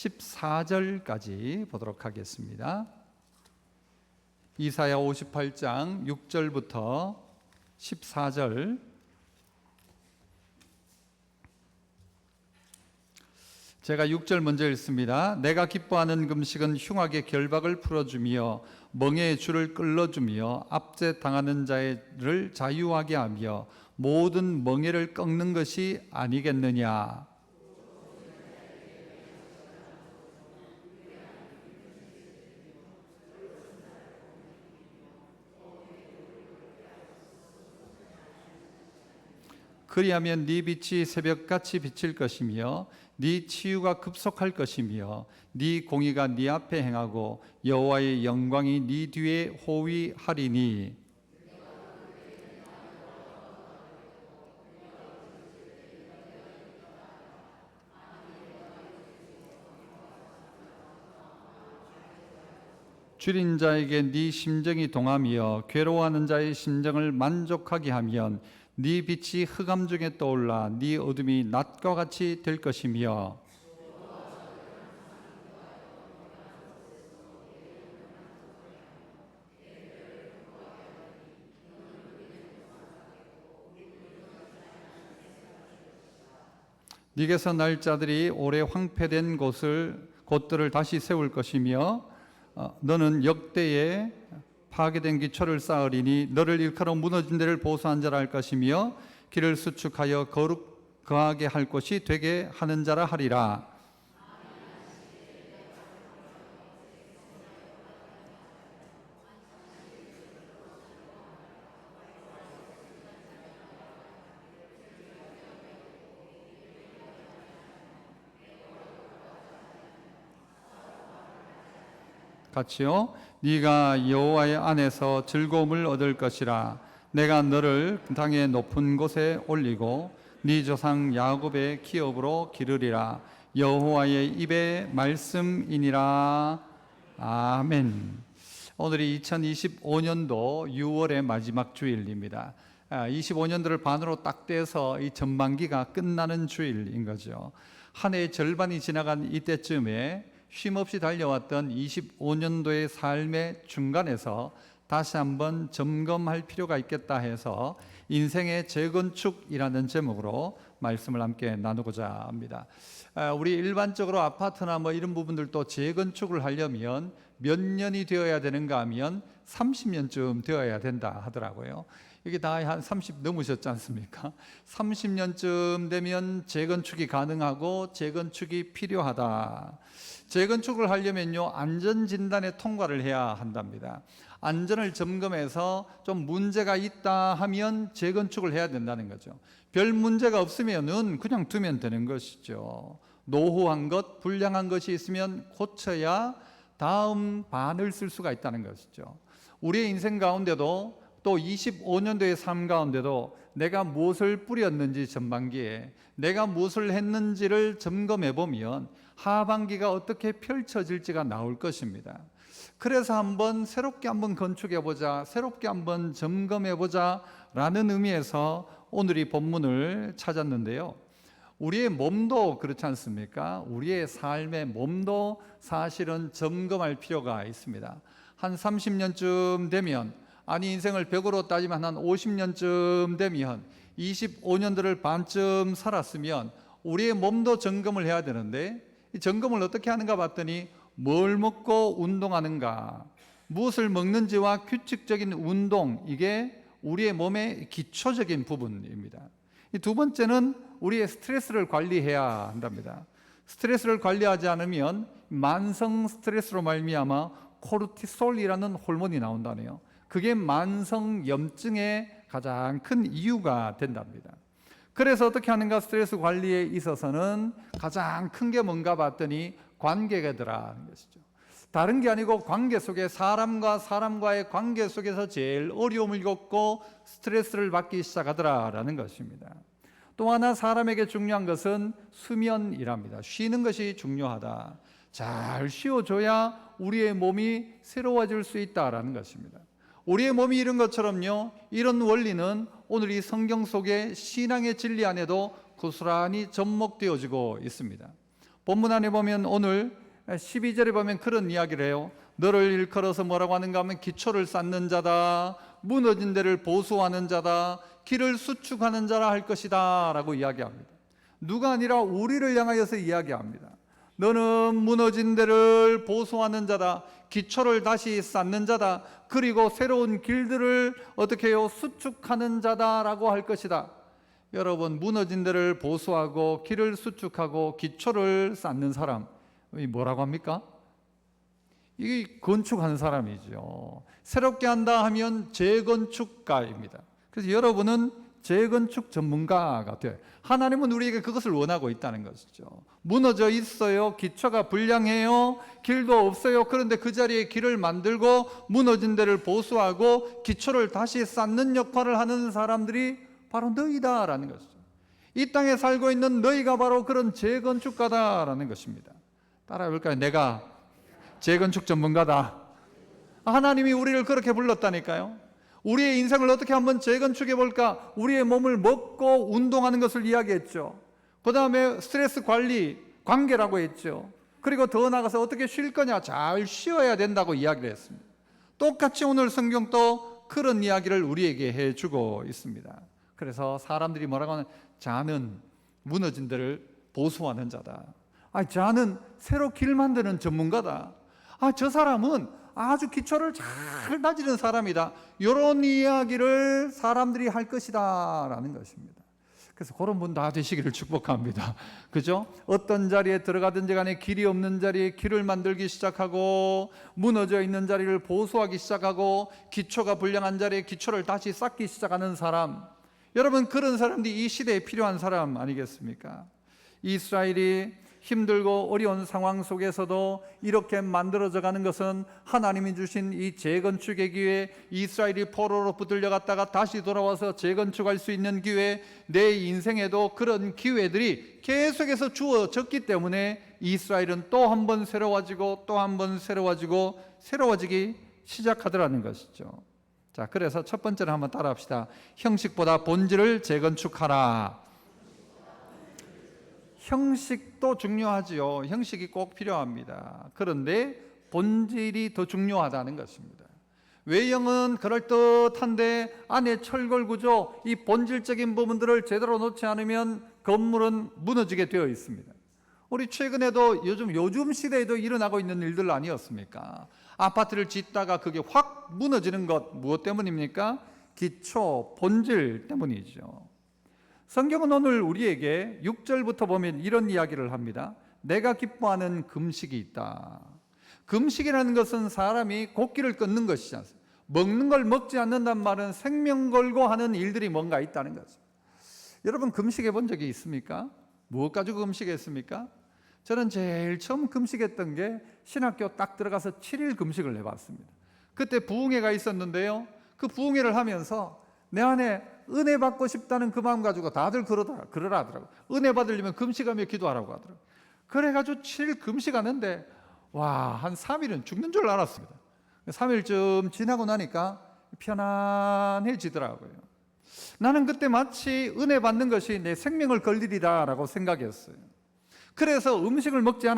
14절까지 보도록 하겠습니다. 이사야 58장 6절부터 14절. 제가 6절 먼저 읽습니다. 내가 기뻐하는 금식은 흉악의 결박을 풀어주며 멍에의 줄을 끌어주며 압제 당하는 자를 자유하게 하며 모든 멍에를 꺾는 것이 아니겠느냐. 그리하면 네 빛이 새벽같이 비칠 것이며 네 치유가 급속할 것이며 네 공의가 네 앞에 행하고 여호와의 영광이 네 뒤에 호위하리니. 줄인 자에게 네 심정이 동하며 괴로워하는 자의 심정을 만족하게 하면 네 빛이 흑암 중에 떠올라 네 어둠이 낮과 같이 될 것이며. 네게서 날 자들이 오래 황폐된 곳들을 다시 세울 것이며 너는 역대에 파괴된 기초를 쌓으리니 너를 일컬어 무너진 데를 보수한 자라 할 것이며 길을 수축하여 거하게 할 곳이 되게 하는 자라 하리라. 같이요. 네가 여호와의 안에서 즐거움을 얻을 것이라. 내가 너를 땅의 높은 곳에 올리고 네 조상 야곱의 기업으로 기르리라. 여호와의 입의 말씀이니라. 아멘. 오늘이 2025년도 6월의 마지막 주일입니다. 25년도를 반으로 딱 떼서 이 전반기가 끝나는 주일인 거죠. 한 해의 절반이 지나간 이때쯤에 쉼없이 달려왔던 25년도의 삶의 중간에서 다시 한번 점검할 필요가 있겠다 해서 인생의 재건축이라는 제목으로 말씀을 함께 나누고자 합니다. 우리 일반적으로 아파트나 이런 부분들도 재건축을 하려면 몇 년이 되어야 되는가 하면 30년쯤 되어야 된다 하더라고요. 이게 다 한 30 넘으셨지 않습니까? 30년쯤 되면 재건축이 가능하고 재건축이 필요하다. 재건축을 하려면요, 안전진단에 통과를 해야 한답니다. 안전을 점검해서 좀 문제가 있다 하면 재건축을 해야 된다는 거죠. 별 문제가 없으면은 그냥 두면 되는 것이죠. 노후한 것, 불량한 것이 있으면 고쳐야 다음 반을 쓸 수가 있다는 것이죠. 우리의 인생 가운데도 또 25년도의 삶 가운데도 내가 무엇을 뿌렸는지 전반기에 내가 무엇을 했는지를 점검해 보면 하반기가 어떻게 펼쳐질지가 나올 것입니다. 그래서 새롭게 한번 건축해 보자, 새롭게 한번 점검해 보자 라는 의미에서 오늘 이 본문을 찾았는데요. 우리의 몸도 그렇지 않습니까? 우리의 삶의 몸도 사실은 점검할 필요가 있습니다. 한 30년쯤 되면, 아니 인생을 100으로 따지면 한 50년쯤 되면 25년도를 반쯤 살았으면 우리의 몸도 점검을 해야 되는데, 이 점검을 어떻게 하는가 봤더니 뭘 먹고 운동하는가, 무엇을 먹는지와 규칙적인 운동, 이게 우리의 몸의 기초적인 부분입니다. 이 두 번째는 우리의 스트레스를 관리해야 한답니다. 스트레스를 관리하지 않으면 만성 스트레스로 말미암아 코르티솔이라는 호르몬이 나온다네요. 그게 만성 염증의 가장 큰 이유가 된답니다. 그래서 어떻게 하는가, 스트레스 관리에 있어서는 가장 큰 게 뭔가 봤더니 관계가더라는 것이죠. 다른 게 아니고 관계 속에, 사람과 사람과의 관계 속에서 제일 어려움을 겪고 스트레스를 받기 시작하더라라는 것입니다. 또 하나 사람에게 중요한 것은 수면이랍니다. 쉬는 것이 중요하다. 잘 쉬어줘야 우리의 몸이 새로워질 수 있다라는 것입니다. 우리의 몸이 이런 것처럼요, 이런 원리는 오늘 이 성경 속의 신앙의 진리 안에도 고스란히 접목되어지고 있습니다. 본문 안에 보면 오늘 12절에 보면 그런 이야기를 해요. 너를 일컬어서 뭐라고 하는가 하면 기초를 쌓는 자다, 무너진 데를 보수하는 자다, 길을 수축하는 자라 할 것이다 라고 이야기합니다. 누가 아니라 우리를 향하여서 이야기합니다. 너는 무너진 데를 보수하는 자다, 기초를 다시 쌓는 자다, 그리고 새로운 길들을 어떻게 해요? 수축하는 자다라고 할 것이다. 여러분, 무너진 데를 보수하고 길을 수축하고 기초를 쌓는 사람, 이 뭐라고 합니까? 이 건축하는 사람이죠. 새롭게 한다 하면 재건축가입니다. 그래서 여러분은 재건축 전문가가 돼요. 하나님은 우리에게 그것을 원하고 있다는 것이죠. 무너져 있어요. 기초가 불량해요. 길도 없어요. 그런데 그 자리에 길을 만들고 무너진 데를 보수하고 기초를 다시 쌓는 역할을 하는 사람들이 바로 너희다라는 것이죠. 이 땅에 살고 있는 너희가 바로 그런 재건축가다라는 것입니다. 따라해볼까요? 내가 재건축 전문가다. 하나님이 우리를 그렇게 불렀다니까요. 우리의 인생을 어떻게 한번 재건축해 볼까? 우리의 몸을 먹고 운동하는 것을 이야기했죠. 그 다음에 스트레스 관리, 관계라고 했죠. 그리고 더 나아가서 어떻게 쉴 거냐? 잘 쉬어야 된다고 이야기를 했습니다. 똑같이 오늘 성경도 그런 이야기를 우리에게 해주고 있습니다. 그래서 사람들이 뭐라고 하는, 자는 무너진 데를 보수하는 자다. 자는 새로 길 만드는 전문가다. 저 사람은 아주 기초를 잘 다지는 사람이다. 이런 이야기를 사람들이 할 것이다 라는 것입니다. 그래서 그런 분 다 되시기를 축복합니다. 그죠? 어떤 자리에 들어가든지 간에 길이 없는 자리에 길을 만들기 시작하고, 무너져 있는 자리를 보수하기 시작하고, 기초가 불량한 자리에 기초를 다시 쌓기 시작하는 사람, 여러분, 그런 사람들이 이 시대에 필요한 사람 아니겠습니까? 이스라엘이 힘들고 어려운 상황 속에서도 이렇게 만들어져 가는 것은 하나님이 주신 이 재건축의 기회, 이스라엘이 포로로 붙들려갔다가 다시 돌아와서 재건축할 수 있는 기회, 내 인생에도 그런 기회들이 계속해서 주어졌기 때문에 이스라엘은 또 한 번 새로워지고 또 한 번 새로워지고 새로워지기 시작하더라는 것이죠. 자, 그래서 첫 번째로 한번 따라합시다. 형식보다 본질을 재건축하라. 형식도 중요하지요. 형식이 꼭 필요합니다. 그런데 본질이 더 중요하다는 것입니다. 외형은 그럴듯한데 안에 철골 구조, 이 본질적인 부분들을 제대로 놓지 않으면 건물은 무너지게 되어 있습니다. 우리 최근에도 요즘 시대에도 일어나고 있는 일들 아니었습니까? 아파트를 짓다가 그게 확 무너지는 것, 무엇 때문입니까? 기초, 본질 때문이죠. 성경은 오늘 우리에게 6절부터 보면 이런 이야기를 합니다. 내가 기뻐하는 금식이 있다. 금식이라는 것은 사람이 곡기를 끊는 것이지 않습니까? 먹는 걸 먹지 않는단 말은 생명 걸고 하는 일들이 뭔가 있다는 거죠. 여러분, 금식해 본 적이 있습니까? 무엇 가지고 금식했습니까? 저는 제일 처음 금식했던 게 신학교 딱 들어가서 7일 금식을 해봤습니다. 그때 부흥회가 있었는데요, 그 부흥회를 하면서 내 안에 은혜 받고 싶다는 그 마음 가지고 다들 그러라 하더라고요. 은혜 받으려면 금식하며 기도하라고 하더라고요. 그래가지고 7일 금식하는데 한 3일은 죽는 줄 알았습니다. 3일쯤 지나고 나니까 편안해지더라고요. 나는 그때 마치 은혜 받는 것이 내 생명을 걸리리다 라고 생각했어요. 그래서 음식을 먹지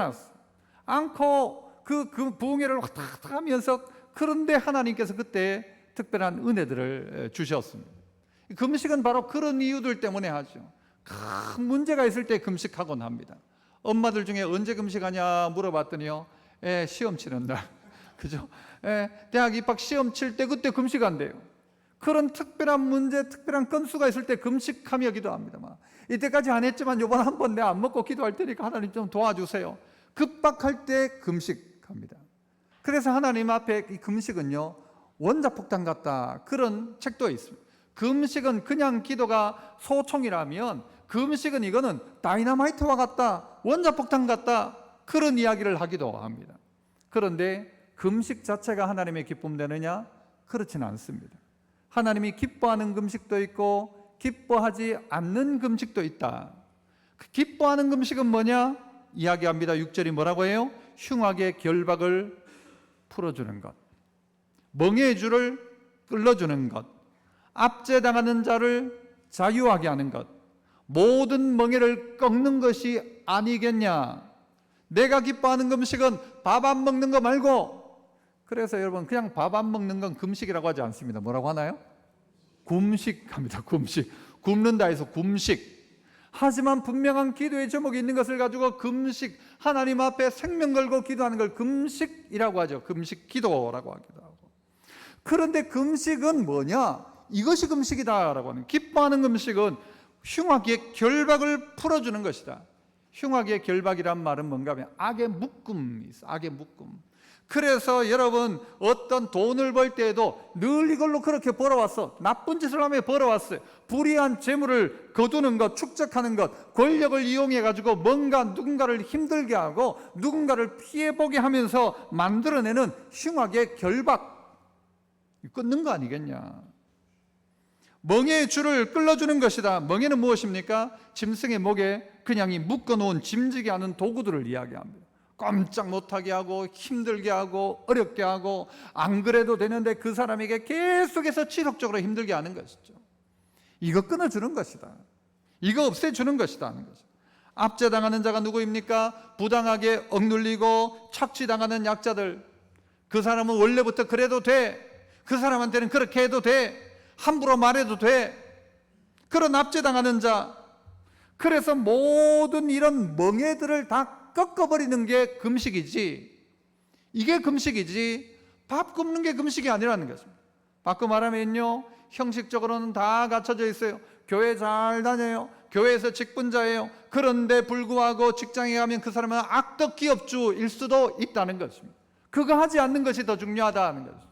않고 그 부흥회를 왔다 갔다 하면서, 그런데 하나님께서 그때 특별한 은혜들을 주셨습니다. 금식은 바로 그런 이유들 때문에 하죠. 큰 문제가 있을 때 금식하곤 합니다. 엄마들 중에 언제 금식하냐 물어봤더니요, 시험 치는 날, 그죠? 대학 입학 시험 칠 때 그때 금식한대요. 그런 특별한 문제, 특별한 건수가 있을 때 금식하며 기도합니다. 이때까지 안 했지만 이번 한번 내가 안 먹고 기도할 테니까 하나님 좀 도와주세요. 급박할 때 금식합니다. 그래서 하나님 앞에 이 금식은요, 원자폭탄 같다, 그런 책도 있습니다. 금식은 그냥 기도가 소총이라면 금식은 이거는 다이너마이트와 같다, 원자폭탄 같다, 그런 이야기를 하기도 합니다. 그런데 금식 자체가 하나님의 기쁨 되느냐? 그렇지는 않습니다. 하나님이 기뻐하는 금식도 있고 기뻐하지 않는 금식도 있다. 기뻐하는 금식은 뭐냐? 이야기합니다. 6절이 뭐라고 해요? 흉악의 결박을 풀어주는 것, 멍에의 줄을 끌어주는 것, 압제당하는 자를 자유하게 하는 것, 모든 멍에를 꺾는 것이 아니겠냐, 내가 기뻐하는 금식은 밥 안 먹는 거 말고. 그래서 여러분 그냥 밥 안 먹는 건 금식이라고 하지 않습니다. 뭐라고 하나요? 굶식합니다. 굶식. 굶는다 해서 굶식. 하지만 분명한 기도의 제목이 있는 것을 가지고 금식, 하나님 앞에 생명 걸고 기도하는 걸 금식이라고 하죠. 금식 기도라고 하기도 하고. 그런데 금식은 뭐냐? 이것이 금식이다라고 하는, 기뻐하는 금식은 흉악의 결박을 풀어주는 것이다. 흉악의 결박이란 말은 뭔가 하면 악의 묶음이 있어. 악의 묶음. 그래서 여러분 어떤 돈을 벌 때에도 늘 이걸로 그렇게 벌어왔어. 나쁜 짓을 하며 벌어왔어요. 불의한 재물을 거두는 것, 축적하는 것, 권력을 이용해 가지고 뭔가 누군가를 힘들게 하고 누군가를 피해보게 하면서 만들어내는 흉악의 결박, 끊는 거 아니겠냐. 멍에의 줄을 끌어주는 것이다. 멍에는 무엇입니까? 짐승의 목에 그냥 이 묶어놓은 짐지게 하는 도구들을 이야기합니다. 꼼짝 못하게 하고 힘들게 하고 어렵게 하고 안 그래도 되는데 그 사람에게 계속해서 지속적으로 힘들게 하는 것이죠. 이거 끊어주는 것이다. 이거 없애주는 것이다 하는 거죠. 압제당하는 자가 누구입니까? 부당하게 억눌리고 착취당하는 약자들. 그 사람은 원래부터 그래도 돼. 그 사람한테는 그렇게 해도 돼. 함부로 말해도 돼. 그런 압제당하는 자. 그래서 모든 이런 멍에들을 다 꺾어버리는 게 금식이지, 이게 금식이지 밥 굶는 게 금식이 아니라는 것입니다. 바꿔 말하면요, 형식적으로는 다 갖춰져 있어요. 교회 잘 다녀요. 교회에서 직분자예요. 그런데 불구하고 직장에 가면 그 사람은 악덕 기업주일 수도 있다는 것입니다. 그거 하지 않는 것이 더 중요하다는 것이죠.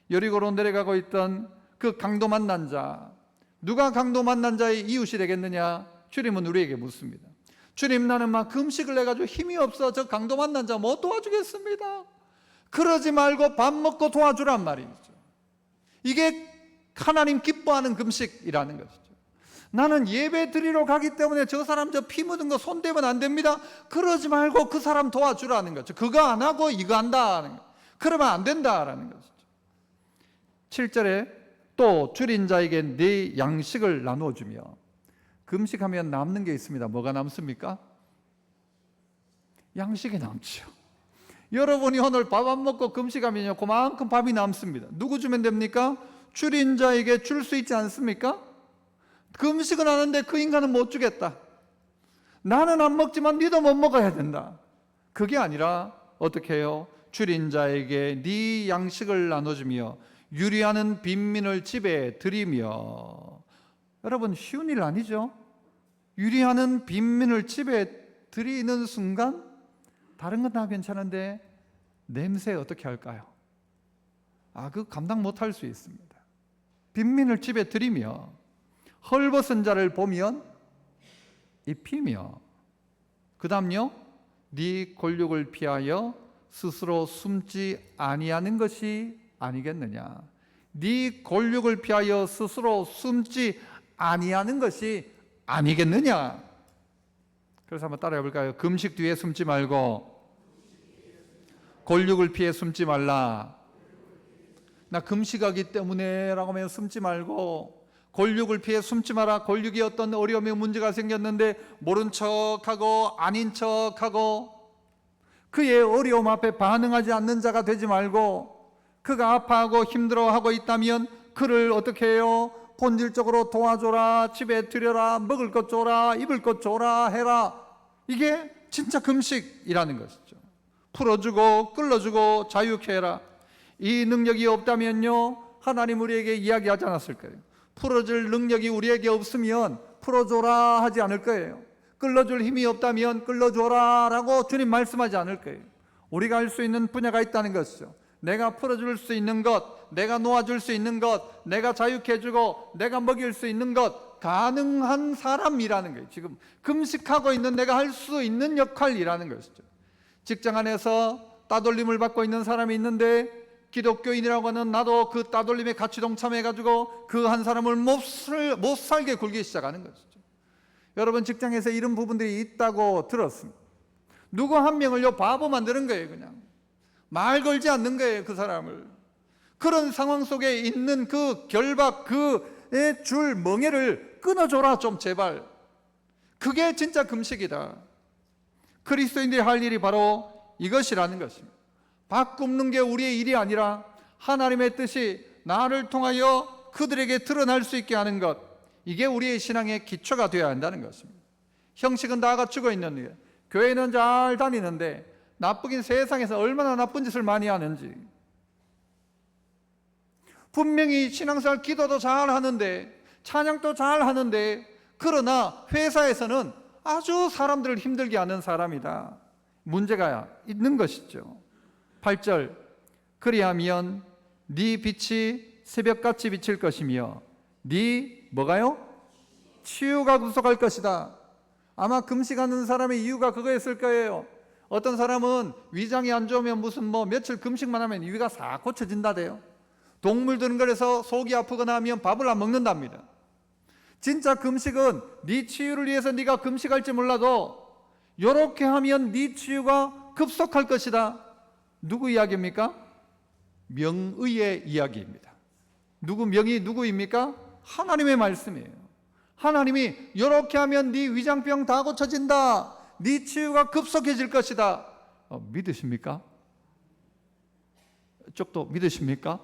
여리고로 내려가고 있던 그 강도 만난 자, 누가 강도 만난 자의 이웃이 되겠느냐? 주님은 우리에게 묻습니다. 주님, 나는 막 금식을 해가지고 힘이 없어. 저 강도 만난 자 못 도와주겠습니다. 그러지 말고 밥 먹고 도와주란 말이죠. 이게 하나님 기뻐하는 금식이라는 것이죠. 나는 예배 드리러 가기 때문에 저 사람 저 피 묻은 거 손대면 안 됩니다. 그러지 말고 그 사람 도와주라는 거죠. 그거 안 하고 이거 한다는 거. 그러면 안 된다라는 것이죠. 7절에 또 줄인 자에게 네 양식을 나누어주며. 금식하면 남는 게 있습니다. 뭐가 남습니까? 양식이 남죠. 여러분이 오늘 밥 안 먹고 금식하면요, 그만큼 밥이 남습니다. 누구 주면 됩니까? 줄인 자에게 줄 수 있지 않습니까? 금식은 하는데 그 인간은 못 주겠다. 나는 안 먹지만 니도 못 먹어야 된다. 그게 아니라 어떻게 해요? 줄인 자에게 네 양식을 나눠주며 유리하는 빈민을 집에 들이며. 여러분, 쉬운 일 아니죠? 유리하는 빈민을 집에 들이는 순간 다른 건 다 괜찮은데 냄새 어떻게 할까요? 그 감당 못할 수 있습니다. 빈민을 집에 들이며 헐벗은 자를 보면 입히며. 그 다음요, 네 골육을 피하여 스스로 숨지 아니하는 것이 아니겠느냐. 네 골육을 피하여 스스로 숨지 아니하는 것이 아니겠느냐. 그래서 한번 따라해 볼까요? 금식 뒤에 숨지 말고 골육을 피해 숨지 말라. 나 금식하기 때문에 라고 하면 숨지 말고 골육을 피해 숨지 마라. 골육이 어떤 어려움에 문제가 생겼는데 모른 척하고 아닌 척하고 그의 어려움 앞에 반응하지 않는 자가 되지 말고, 그가 아파하고 힘들어하고 있다면 그를 어떻게 해요? 본질적으로 도와줘라, 집에 들여라, 먹을 것 줘라, 입을 것 줘라 해라. 이게 진짜 금식이라는 것이죠. 풀어주고 끌어주고 자유케 해라. 이 능력이 없다면요, 하나님 우리에게 이야기하지 않았을 거예요. 풀어줄 능력이 우리에게 없으면 풀어줘라 하지 않을 거예요. 끌어줄 힘이 없다면 끌어줘라 라고 주님 말씀하지 않을 거예요. 우리가 할 수 있는 분야가 있다는 것이죠. 내가 풀어줄 수 있는 것, 내가 놓아줄 수 있는 것, 내가 자유케 해주고 내가 먹일 수 있는 것, 가능한 사람이라는 거예요. 지금 금식하고 있는 내가 할 수 있는 역할이라는 것이죠. 직장 안에서 따돌림을 받고 있는 사람이 있는데 기독교인이라고 하는 나도 그 따돌림에 같이 동참해가지고 그 한 사람을 못 살게 굴기 시작하는 것이죠. 여러분, 직장에서 이런 부분들이 있다고 들었습니다. 누구 한 명을요 바보 만드는 거예요. 그냥 말 걸지 않는 거예요, 그 사람을. 그런 상황 속에 있는 그 결박, 그의 줄 멍에를 끊어줘라 좀 제발. 그게 진짜 금식이다. 그리스도인들이 할 일이 바로 이것이라는 것입니다. 밥 굽는 게 우리의 일이 아니라 하나님의 뜻이 나를 통하여 그들에게 드러날 수 있게 하는 것, 이게 우리의 신앙의 기초가 되어야 한다는 것입니다. 형식은 다 갖추고 있는데, 교회는 잘 다니는데 나쁘긴 세상에서 얼마나 나쁜 짓을 많이 하는지. 분명히 신앙생활 기도도 잘 하는데, 찬양도 잘 하는데, 그러나 회사에서는 아주 사람들을 힘들게 하는 사람이다. 문제가 있는 것이죠. 8절, 그리하면 네 빛이 새벽같이 비칠 것이며 네 뭐가요? 치유가 급속할 것이다. 아마 금식하는 사람의 이유가 그거였을 거예요. 어떤 사람은 위장이 안 좋으면 무슨 며칠 금식만 하면 위가 싹 고쳐진다대요. 동물들은 그래서 속이 아프거나 하면 밥을 안 먹는답니다. 진짜 금식은 네 치유를 위해서 네가 금식할지 몰라도 이렇게 하면 네 치유가 급속할 것이다. 누구 이야기입니까? 명의의 이야기입니다. 누구 명의 누구입니까? 하나님의 말씀이에요. 하나님이 이렇게 하면 네 위장병 다 고쳐진다. 네 치유가 급속해질 것이다. 믿으십니까? 쪽도 믿으십니까?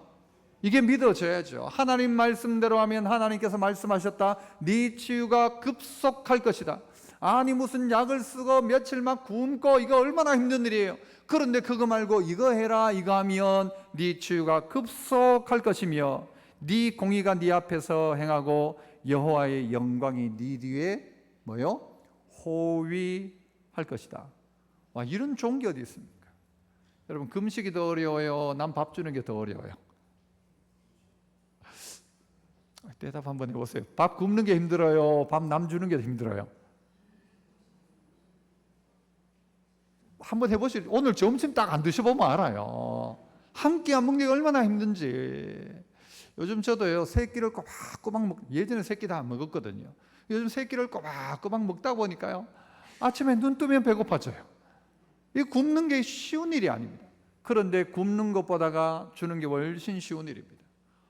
이게 믿어져야죠. 하나님 말씀대로 하면 하나님께서 말씀하셨다. 네 치유가 급속할 것이다. 아니 무슨 약을 쓰고 며칠 막 굶고 이거 얼마나 힘든 일이에요. 그런데 그거 말고 이거 해라, 이거 하면 네 치유가 급속할 것이며 네 공의가 네 앞에서 행하고 여호와의 영광이 네 뒤에 뭐요? 호위할 것이다. 와, 이런 좋은 게 어디 있습니까? 여러분, 금식이 더 어려워요? 남 밥 주는 게 더 어려워요? 대답 한번 해보세요. 밥 굶는 게 힘들어요? 밥 남 주는 게 힘들어요? 한번 해보시죠. 오늘 점심 딱 안 드셔보면 알아요. 한 끼 안 먹는 게 얼마나 힘든지. 요즘 저도요, 세 끼를 꼬박꼬박 예전에 세 끼 다 안 먹었거든요. 요즘 세 끼를 꼬박꼬박 먹다 보니까요, 아침에 눈 뜨면 배고파져요. 이 굶는 게 쉬운 일이 아닙니다. 그런데 굶는 것보다가 주는 게 훨씬 쉬운 일입니다.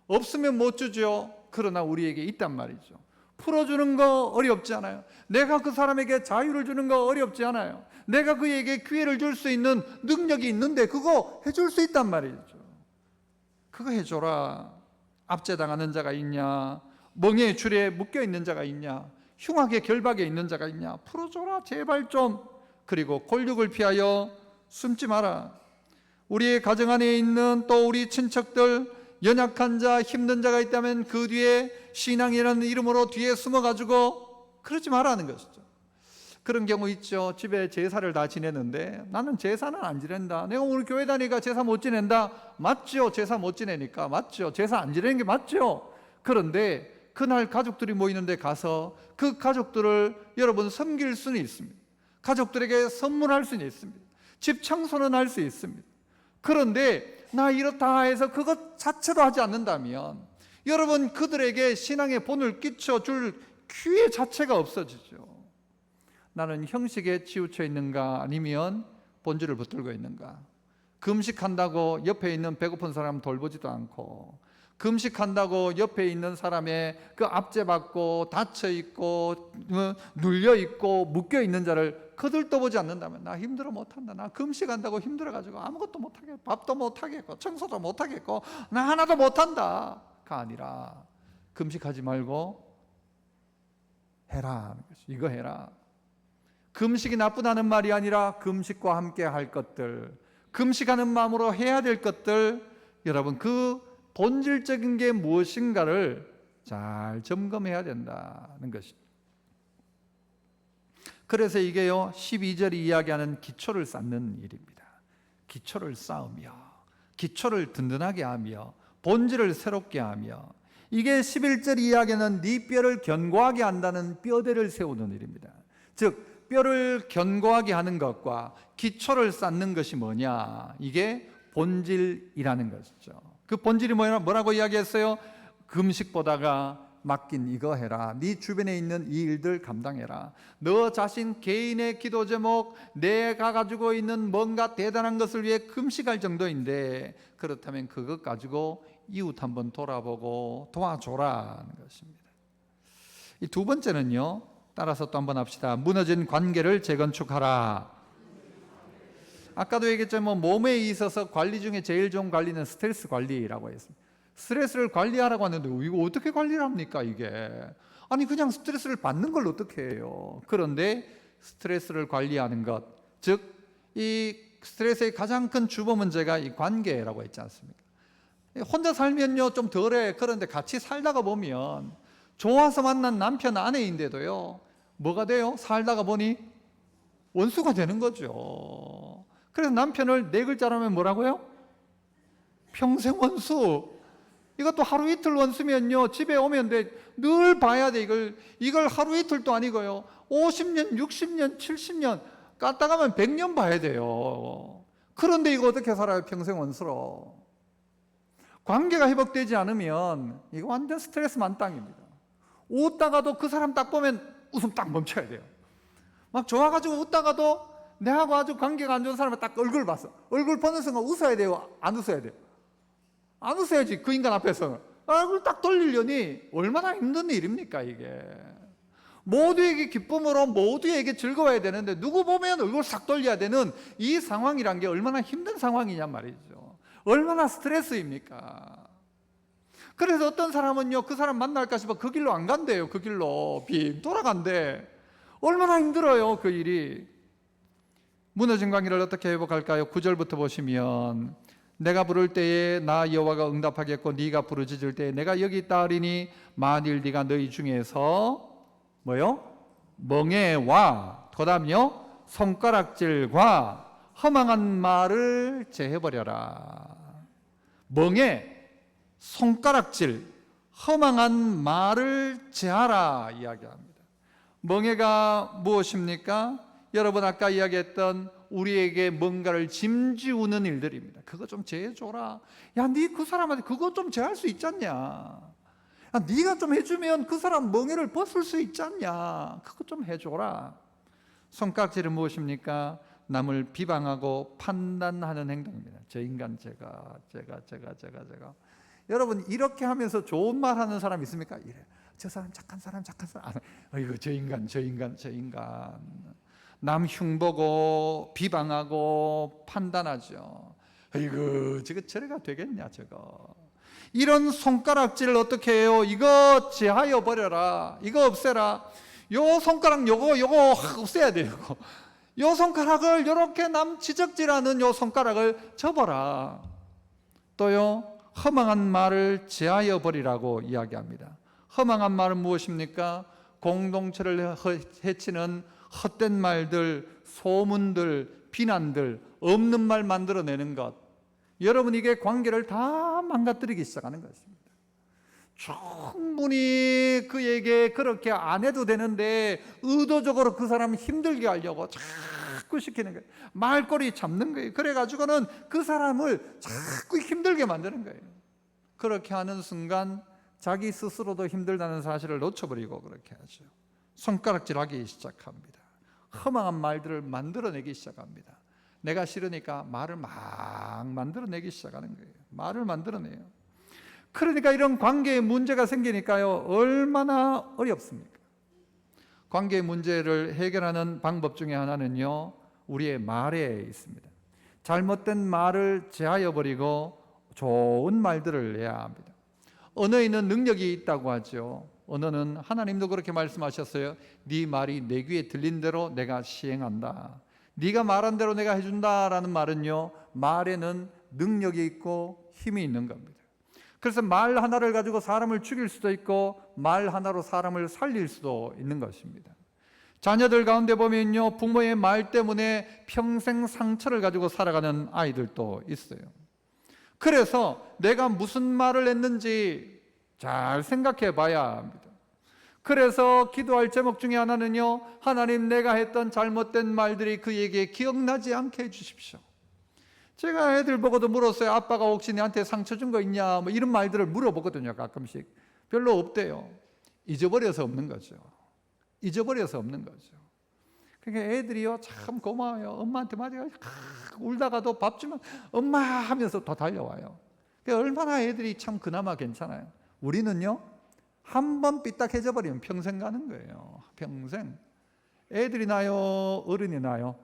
없으면 못 주죠. 그러나 우리에게 있단 말이죠. 풀어주는 거 어렵지 않아요. 내가 그 사람에게 자유를 주는 거 어렵지 않아요. 내가 그에게 기회를 줄 수 있는 능력이 있는데 그거 해줄 수 있단 말이죠. 그거 해줘라. 압제당하는 자가 있냐? 멍에 줄에 묶여있는 자가 있냐? 흉하게 결박에 있는 자가 있냐? 풀어줘라 제발 좀. 그리고 골육을 피하여 숨지 마라. 우리의 가정 안에 있는 또 우리 친척들, 연약한 자, 힘든 자가 있다면 그 뒤에 신앙이라는 이름으로 뒤에 숨어가지고 그러지 말라는 것이죠. 그런 경우 있죠. 집에 제사를 다 지내는데 나는 제사는 안 지낸다. 내가 오늘 교회 다니니까 제사 못 지낸다. 맞죠? 제사 못 지내니까 맞죠? 제사 안 지내는 게 맞죠? 그런데 그날 가족들이 모이는데 가서 그 가족들을 여러분 섬길 수는 있습니다. 가족들에게 선물할 수는 있습니다. 집 청소는 할 수 있습니다. 그런데 나 이렇다 해서 그것 자체도 하지 않는다면 여러분 그들에게 신앙의 본을 끼쳐줄 기회 자체가 없어지죠. 나는 형식에 치우쳐 있는가 아니면 본질을 붙들고 있는가. 금식한다고 옆에 있는 배고픈 사람 돌보지도 않고, 금식한다고 옆에 있는 사람의 그 압제받고 닫혀있고 눌려있고 묶여있는 자를 거들떠보지 않는다면 나 힘들어 못한다. 나 금식한다고 힘들어가지고 아무것도 못하겠고 밥도 못하겠고 청소도 못하겠고 나 하나도 못한다 가 아니라 금식하지 말고 해라. 이거 해라. 금식이 나쁘다는 말이 아니라 금식과 함께 할 것들, 금식하는 마음으로 해야 될 것들, 여러분 그 본질적인 게 무엇인가를 잘 점검해야 된다는 것입니다. 그래서 이게요 12절이 이야기하는 기초를 쌓는 일입니다. 기초를 쌓으며 기초를 든든하게 하며 본질을 새롭게 하며, 이게 11절이 이야기하는 네 뼈를 견고하게 한다는 뼈대를 세우는 일입니다. 즉 뼈를 견고하게 하는 것과 기초를 쌓는 것이 뭐냐, 이게 본질이라는 것이죠. 그 본질이 뭐라고 이야기했어요? 금식보다가 맡긴 이거 해라. 네 주변에 있는 이 일들 감당해라. 너 자신 개인의 기도 제목, 내가 가지고 있는 뭔가 대단한 것을 위해 금식할 정도인데 그렇다면 그것 가지고 이웃 한번 돌아보고 도와줘라는 것입니다. 이 두 번째는요, 따라서 또 한번 합시다. 무너진 관계를 재건축하라. 아까도 얘기했지만 몸에 있어서 관리 중에 제일 좋은 관리는 스트레스 관리라고 했습니다. 스트레스를 관리하라고 하는데 이거 어떻게 관리를 합니까 이게? 아니 그냥 스트레스를 받는 걸 어떻게 해요? 그런데 스트레스를 관리하는 것, 즉 이 스트레스의 가장 큰 주범 문제가 이 관계라고 했지 않습니까? 혼자 살면요 좀 덜해. 그런데 같이 살다가 보면 좋아서 만난 남편 아내인데도요 뭐가 돼요? 살다가 보니 원수가 되는 거죠. 그래서 남편을 네 글자로 하면 뭐라고요? 평생 원수. 이것도 하루 이틀 원수면요 집에 오면 늘 봐야 돼. 이걸 하루 이틀도 아니고요 50년, 60년, 70년 갔다 가면 100년 봐야 돼요. 그런데 이거 어떻게 살아요? 평생 원수로. 관계가 회복되지 않으면 이거 완전 스트레스 만땅입니다. 웃다가도 그 사람 딱 보면 웃음 딱 멈춰야 돼요. 막 좋아가지고 웃다가도 내하고 아주 관계가 안 좋은 사람을 딱 얼굴 봤어. 얼굴 보는 순간 웃어야 돼요? 안 웃어야 돼요? 안 웃어야지. 그 인간 앞에서는 얼굴 딱 돌리려니 얼마나 힘든 일입니까 이게. 모두에게 기쁨으로 모두에게 즐거워야 되는데 누구 보면 얼굴 싹 돌려야 되는 이 상황이란 게 얼마나 힘든 상황이냔 말이죠. 얼마나 스트레스입니까? 그래서 어떤 사람은요 그 사람 만날까 싶어 그 길로 안 간대요. 그 길로 빙 돌아간대. 얼마나 힘들어요 그 일이. 무너진 관계를 어떻게 회복할까요? 9절부터 보시면 내가 부를 때에 나 여호와가 응답하겠고 네가 부르짖을 때에 내가 여기 있다 하리니 만일 네가 너희 중에서 뭐요? 멍에와 그 다음요 손가락질과 허망한 말을 제해버려라. 멍에, 손가락질, 허망한 말을 제하라 이야기합니다. 멍에가 무엇입니까? 여러분 아까 이야기했던 우리에게 뭔가를 짐지우는 일들입니다. 그거 좀 제해줘라. 야, 네 그 사람한테 그거 좀 제할 수 있잖냐. 야, 네가 좀 해주면 그 사람 멍에를 벗을 수 있잖냐. 그거 좀 해줘라. 손가락질은 무엇입니까? 남을 비방하고 판단하는 행동입니다. 저 인간 제가. 여러분 이렇게 하면서 좋은 말 하는 사람 있습니까? 이래. 저 사람 착한 사람. 아이고 저 인간. 남 흉보고 비방하고 판단하죠. 아이고 저거 저래가 되겠냐 저거. 이런 손가락질을 어떻게 해요? 이거 제하여 버려라. 이거 없애라. 요 손가락 요거 없애야 돼요. 요 손가락을 요렇게 남 지적질하는 요 손가락을 접어라. 또요 허망한 말을 제하여 버리라고 이야기합니다. 허망한 말은 무엇입니까? 공동체를 해치는 헛된 말들, 소문들, 비난들, 없는 말 만들어내는 것. 여러분 이게 관계를 다 망가뜨리기 시작하는 것입니다. 충분히 그에게 그렇게 안 해도 되는데 의도적으로 그 사람 힘들게 하려고 자꾸 시키는 거예요. 말꼬리 잡는 거예요. 그래가지고는 그 사람을 자꾸 힘들게 만드는 거예요. 그렇게 하는 순간 자기 스스로도 힘들다는 사실을 놓쳐버리고 그렇게 하죠. 손가락질하기 시작합니다. 허망한 말들을 만들어내기 시작합니다. 내가 싫으니까 말을 막 만들어내기 시작하는 거예요. 말을 만들어내요. 그러니까 이런 관계에 문제가 생기니까요 얼마나 어렵습니까? 관계의 문제를 해결하는 방법 중에 하나는요 우리의 말에 있습니다. 잘못된 말을 제하여 버리고 좋은 말들을 해야 합니다. 언어에는 능력이 있다고 하죠. 언어는 하나님도 그렇게 말씀하셨어요. 네 말이 내 귀에 들린 대로 내가 시행한다. 네가 말한 대로 내가 해준다라는 말은요 말에는 능력이 있고 힘이 있는 겁니다. 그래서 말 하나를 가지고 사람을 죽일 수도 있고 말 하나로 사람을 살릴 수도 있는 것입니다. 자녀들 가운데 보면요 부모의 말 때문에 평생 상처를 가지고 살아가는 아이들도 있어요. 그래서 내가 무슨 말을 했는지 잘 생각해 봐야 합니다. 그래서 기도할 제목 중에 하나는요 하나님 내가 했던 잘못된 말들이 그에게 기억나지 않게 해주십시오. 제가 애들 보고도 물었어요. 아빠가 혹시 내한테 상처 준 거 있냐 뭐 이런 말들을 물어보거든요. 가끔씩. 별로 없대요. 잊어버려서 없는 거죠. 그러니까 애들이요 참 고마워요. 엄마한테 맞아요. 울다가도 밥 주면 엄마 하면서 더 달려와요. 그러니까 얼마나 애들이 참 그나마 괜찮아요. 우리는요 한 번 삐딱해져 버리면 평생 가는 거예요. 평생. 애들이 나요 어른이 나요?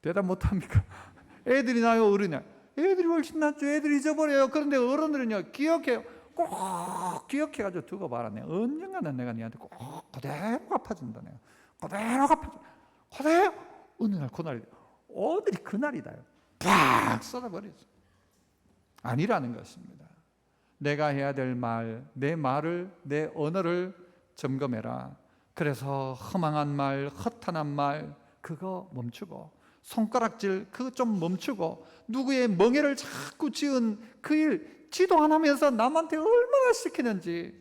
대답 못합니까? 애들이 나요, 어른이 나요? 애들이 훨씬 낫죠. 애들이 잊어버려요. 그런데 어른들은요, 기억해요. 꼭 기억해가지고 두고 봐라. 내가 언젠가는 내가 니한테 꼭 그대로 갚아준다. 내가 그대로 갚아준다. 그대로. 어느 날 그날이 어들이 그날이다요. 팍 쏟아버리죠. 아니라는 것입니다. 내가 해야 될 말, 내 말을, 내 언어를 점검해라. 그래서 허망한 말, 허탄한 말 그거 멈추고, 손가락질 그거 좀 멈추고, 누구의 멍에를 자꾸 지은 그 일 지도 안 하면서 남한테 얼마나 시키는지,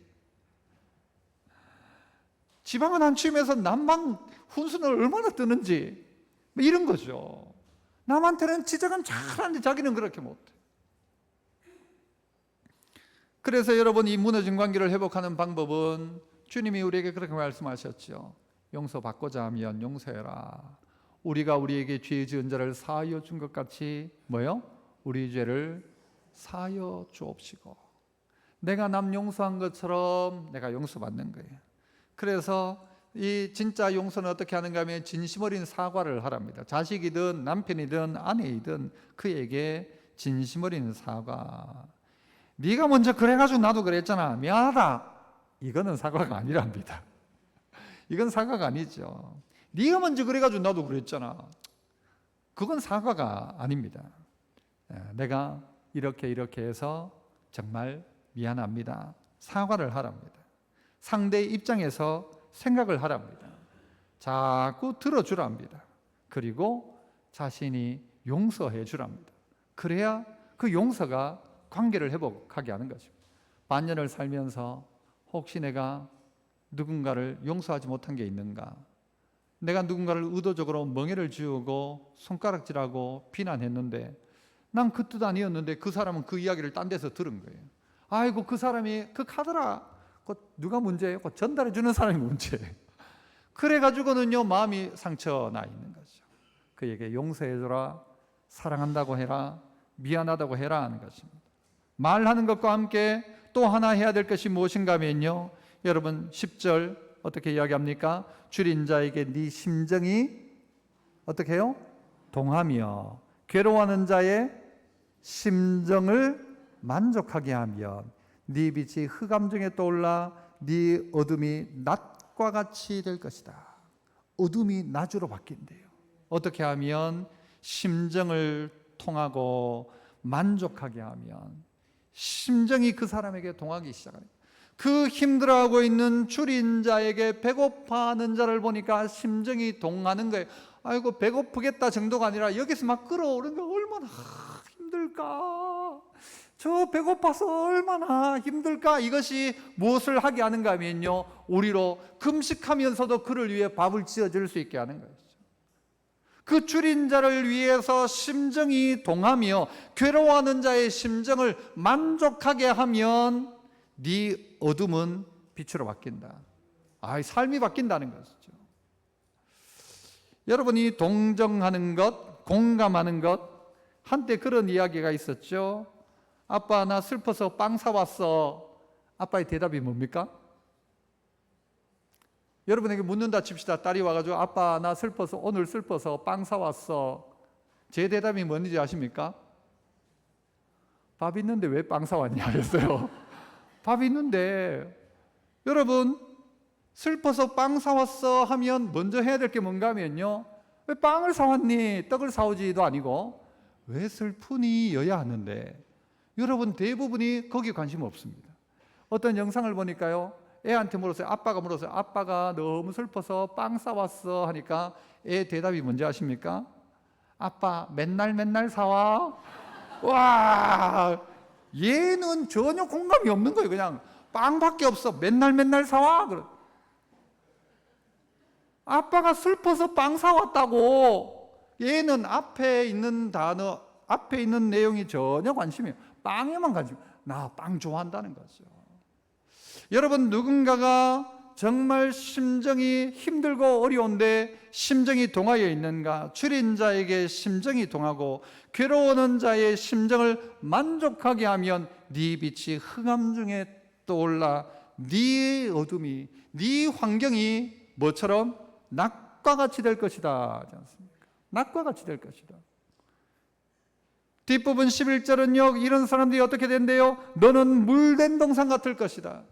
지방은 안 치우면서 남방 훈순을 얼마나 뜨는지, 뭐 이런 거죠. 남한테는 지적은 잘하는데 자기는 그렇게 못해. 그래서 여러분, 이 무너진 관계를 회복하는 방법은 주님이 우리에게 그렇게 말씀하셨죠. 용서받고자 하면 용서해라. 우리가 우리에게 죄 지은 자를 사하여 준 것 같이 뭐요? 우리 죄를 사하여 주옵시고. 내가 남 용서한 것처럼 내가 용서받는 거예요. 그래서 이 진짜 용서는 어떻게 하는가 하면 진심 어린 사과를 하랍니다. 자식이든 남편이든 아내이든 그에게 진심 어린 사과. 네가 먼저 그래가지고 나도 그랬잖아, 미안하다. 이거는 사과가 아니랍니다. 이건 사과가 아니죠. 네가 먼저 그래가지고 나도 그랬잖아. 그건 사과가 아닙니다. 내가 이렇게 해서 정말 미안합니다. 사과를 하랍니다. 상대의 입장에서 생각을 하랍니다. 자꾸 들어주랍니다. 그리고 자신이 용서해 주랍니다. 그래야 그 용서가 관계를 회복하게 하는 것입니다. 반년을 살면서 혹시 내가 누군가를 용서하지 못한 게 있는가? 내가 누군가를 의도적으로 멍에를 지우고 손가락질하고 비난했는데 난 그 뜻 아니었는데 그 사람은 그 이야기를 딴 데서 들은 거예요. 아이고, 그 사람이 그 카드라 누가 문제예요? 전달해 주는 사람이 문제예요. 그래가지고는요, 마음이 상처나 있는 거죠. 그에게 용서해줘라, 사랑한다고 해라, 미안하다고 해라 하는 것입니다. 말하는 것과 함께 또 하나 해야 될 것이 무엇인가 하면요, 여러분 10절 어떻게 이야기합니까? 줄인 자에게 네 심정이 어떻게 해요? 동하며 괴로워하는 자의 심정을 만족하게 하면 네 빛이 흑암 중에 떠올라 네 어둠이 낮과 같이 될 것이다. 어둠이 낮으로 바뀐대요. 어떻게 하면? 심정을 통하고 만족하게 하면 심정이 그 사람에게 동하기 시작합니다. 그 힘들어하고 있는 줄인 자에게 배고파하는 자를 보니까 심정이 동하는 거예요. 아이고, 배고프겠다 정도가 아니라 여기서 막 끓어오르는 거 얼마나 힘들까, 저 배고파서 얼마나 힘들까. 이것이 무엇을 하게 하는가 하면요, 우리로 금식하면서도 그를 위해 밥을 지어줄 수 있게 하는 거예요. 그 줄인 자를 위해서 심정이 동하며 괴로워하는 자의 심정을 만족하게 하면 네 어둠은 빛으로 바뀐다. 삶이 바뀐다는 것이죠. 여러분이 동정하는 것, 공감하는 것, 한때 그런 이야기가 있었죠. 아빠, 나 슬퍼서 빵 사왔어. 아빠의 대답이 뭡니까? 여러분에게 묻는다 칩시다. 딸이 와가지고 아빠, 나 슬퍼서, 오늘 슬퍼서 빵 사왔어. 제 대답이 뭔지 아십니까? 밥 있는데 왜 빵 사왔냐 그랬어요. 밥 있는데. 여러분, 슬퍼서 빵 사왔어 하면 먼저 해야 될 게 뭔가 하면요, 왜 빵을 사왔니? 떡을 사오지도 아니고 왜 슬프니? 여야 하는데 여러분 대부분이 거기에 관심 없습니다. 어떤 영상을 보니까요, 애한테 물었어요. 아빠가 물었어요. 아빠가 너무 슬퍼서 빵 사왔어 하니까 애 대답이 뭔지 아십니까? 아빠 맨날 사와. 와, 얘는 전혀 공감이 없는 거예요. 그냥 빵밖에 없어. 맨날 사와. 아빠가 슬퍼서 빵 사왔다고. 얘는 앞에 있는 단어, 앞에 있는 내용이 전혀 관심이 없어요. 빵에만 관심. 나 빵 좋아한다는 거죠. 여러분, 누군가가 정말 심정이 힘들고 어려운데 심정이 동하여 있는가? 줄인 자에게 심정이 동하고 괴로워하는 자의 심정을 만족하게 하면 네 빛이 흑암 중에 떠올라 네 어둠이, 네 환경이 뭐처럼? 낮과 같이 될 것이다 하지 않습니까? 낙과 같이 될 것이다. 뒷부분 11절은요, 이런 사람들이 어떻게 된대요? 너는 물된 동산 같을 것이다.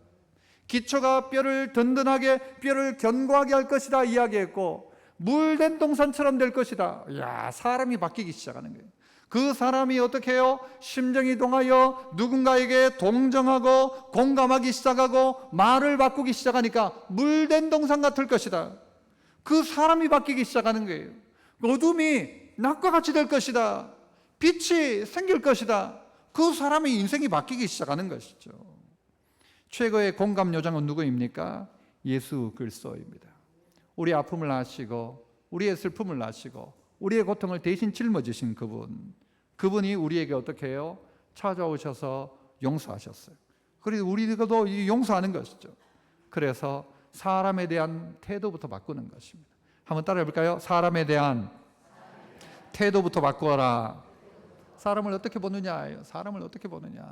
기초가 뼈를 든든하게, 뼈를 견고하게 할 것이다 이야기했고, 물된 동산처럼 될 것이다. 이야, 사람이 바뀌기 시작하는 거예요. 그 사람이 어떻게 해요? 심정이 동하여 누군가에게 동정하고 공감하기 시작하고 말을 바꾸기 시작하니까 물된 동산 같을 것이다. 그 사람이 바뀌기 시작하는 거예요. 어둠이 낮과 같이 될 것이다. 빛이 생길 것이다. 그 사람의 인생이 바뀌기 시작하는 것이죠. 최고의 공감 요정은 누구입니까? 예수 그리스도입니다. 우리 아픔을 아시고 우리의 슬픔을 아시고 우리의 고통을 대신 짊어지신 그분이 우리에게 어떻게 해요? 찾아오셔서 용서하셨어요. 그래서 우리도 용서하는 것이죠. 그래서 사람에 대한 태도부터 바꾸는 것입니다. 한번 따라해 볼까요? 사람에 대한 태도부터 바꾸어라. 사람을 어떻게 보느냐? 사람을 어떻게 보느냐?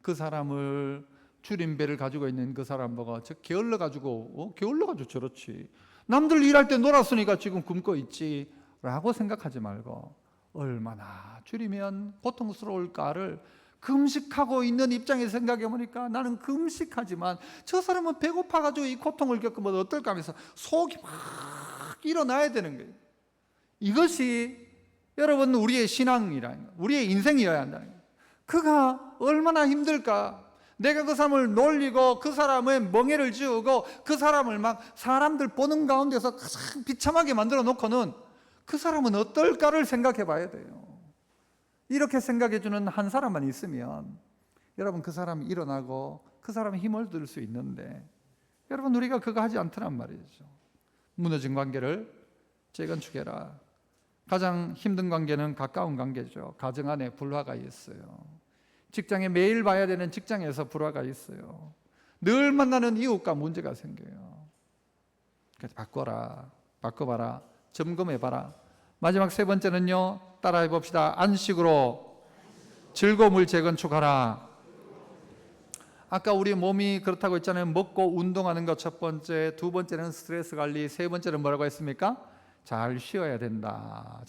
그 사람을 줄임배를 가지고 있는 그 사람 보고 저 게을러 가지고 저렇지. 남들 일할 때 놀았으니까 지금 굶고 있지 라고 생각하지 말고 얼마나 줄이면 고통스러울까를 금식하고 있는 입장에서 생각해 보니까 나는 금식하지만 저 사람은 배고파가지고 이 고통을 겪으면 어떨까 하면서 속이 막 일어나야 되는 거예요. 이것이 여러분 우리의 신앙이라는 거예요. 우리의 인생이어야 한다는 거예요. 그가 얼마나 힘들까. 내가 그 사람을 놀리고 그 사람의 멍에를 지우고 그 사람을 막 사람들 보는 가운데서 가장 비참하게 만들어 놓고는 그 사람은 어떨까를 생각해 봐야 돼요. 이렇게 생각해 주는 한 사람만 있으면 여러분 그 사람이 일어나고 그 사람의 힘을 들 수 있는데 여러분 우리가 그거 하지 않더란 말이죠. 무너진 관계를 재건축해라. 가장 힘든 관계는 가까운 관계죠. 가정 안에 불화가 있어요. 직장에 매일 봐야 되는 직장에서 불화가 있어요. 늘 만나는 이웃과 문제가 생겨요. 그래서 바꿔봐라. 점검해봐라. 마지막 세 번째는요, 따라해 봅시다. 안식으로 즐거움을 재건축하라. 아까 우리 몸이 그렇다고 했잖아요. 먹고 운동하는 것 첫 번째, 두 번째는 스트레스 관리, 세 번째는 뭐라고 했습니까? 잘 쉬어야 된다.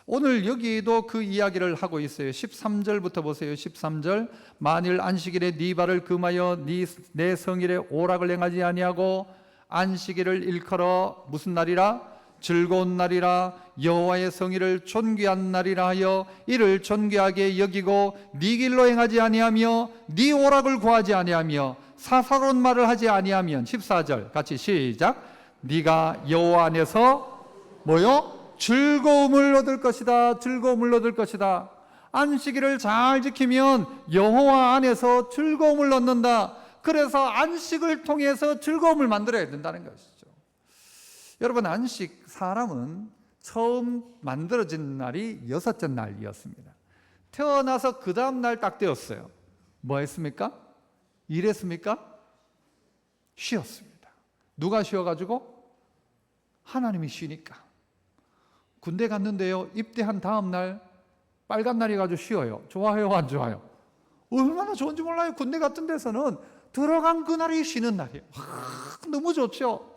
오늘 여기도 그 이야기를 하고 있어요. 13절부터 보세요. 13절. 만일 안식일에 네 발을 금하여 내 성일에 오락을 행하지 아니하고 안식일을 일컬어 무슨 날이라? 즐거운 날이라 여호와의 성일을 존귀한 날이라 하여 이를 존귀하게 여기고 네 길로 행하지 아니하며 네 오락을 구하지 아니하며 사사로운 말을 하지 아니하면 14절 같이 시작. 네가 여호와 안에서 뭐요? 즐거움을 얻을 것이다. 안식일을 잘 지키면 여호와 안에서 즐거움을 얻는다. 그래서 안식을 통해서 즐거움을 만들어야 된다는 것이죠. 여러분 사람은 처음 만들어진 날이 6째 날이었습니다. 태어나서 그 다음 날 딱 되었어요. 뭐 했습니까? 일했습니까? 쉬었습니다. 누가 쉬어가지고? 하나님이 쉬니까. 군대 갔는데요, 입대한 다음 날 빨간 날이 가지고 쉬어요. 좋아요, 안 좋아요? 얼마나 좋은지 몰라요. 군대 같은 데서는 들어간 그날이 쉬는 날이에요. 너무 좋죠.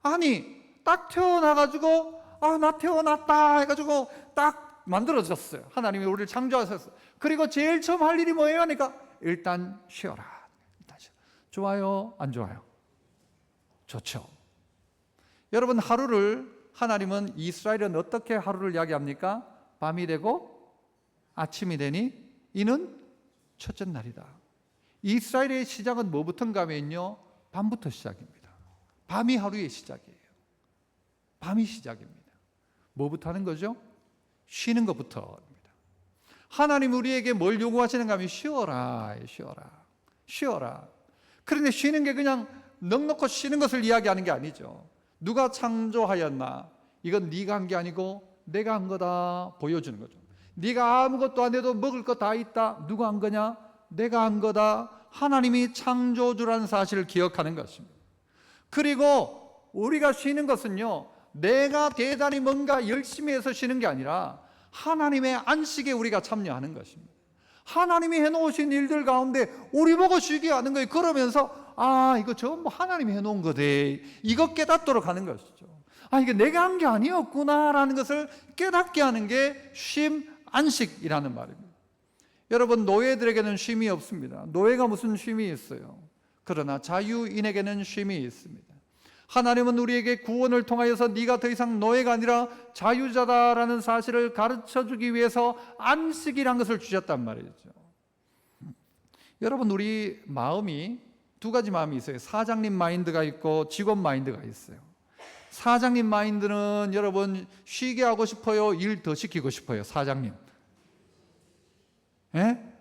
아니 딱 태어나가지고 나 태어났다 해가지고 딱 만들어졌어요. 하나님이 우리를 창조하셨어요. 그리고 제일 처음 할 일이 뭐예요? 하니까 일단 쉬어라. 좋아요, 안 좋아요? 좋죠. 여러분 하나님은 이스라엘은 어떻게 하루를 이야기합니까? 밤이 되고 아침이 되니 이는 첫째 날이다. 이스라엘의 시작은 뭐부터인가 하면요, 밤부터 시작입니다. 밤이 하루의 시작이에요. 밤이 시작입니다. 뭐부터 하는 거죠? 쉬는 것부터입니다. 하나님 우리에게 뭘 요구하시는가 하면 쉬어라. 그런데 쉬는 게 그냥 넉넉히 쉬는 것을 이야기하는 게 아니죠. 누가 창조하였나? 이건 네가 한 게 아니고 내가 한 거다 보여주는 거죠. 네가 아무것도 안 해도 먹을 거 다 있다. 누가 한 거냐? 내가 한 거다. 하나님이 창조주라는 사실을 기억하는 것입니다. 그리고 우리가 쉬는 것은요, 내가 대단히 뭔가 열심히 해서 쉬는 게 아니라 하나님의 안식에 우리가 참여하는 것입니다. 하나님이 해놓으신 일들 가운데 우리 보고 쉬게 하는 거예요. 그러면서 이거 전부 하나님이 해놓은 거대, 이거 깨닫도록 하는 것이죠. 이게 내가 한 게 아니었구나라는 것을 깨닫게 하는 게 쉼, 안식이라는 말입니다. 여러분, 노예들에게는 쉼이 없습니다. 노예가 무슨 쉼이 있어요? 그러나 자유인에게는 쉼이 있습니다. 하나님은 우리에게 구원을 통하여서 네가 더 이상 노예가 아니라 자유자다라는 사실을 가르쳐주기 위해서 안식이라는 것을 주셨단 말이죠. 여러분, 우리 마음이 두 가지 마음이 있어요. 사장님 마인드가 있고 직원 마인드가 있어요. 사장님 마인드는 여러분 쉬게 하고 싶어요? 일 더 시키고 싶어요? 사장님. 예?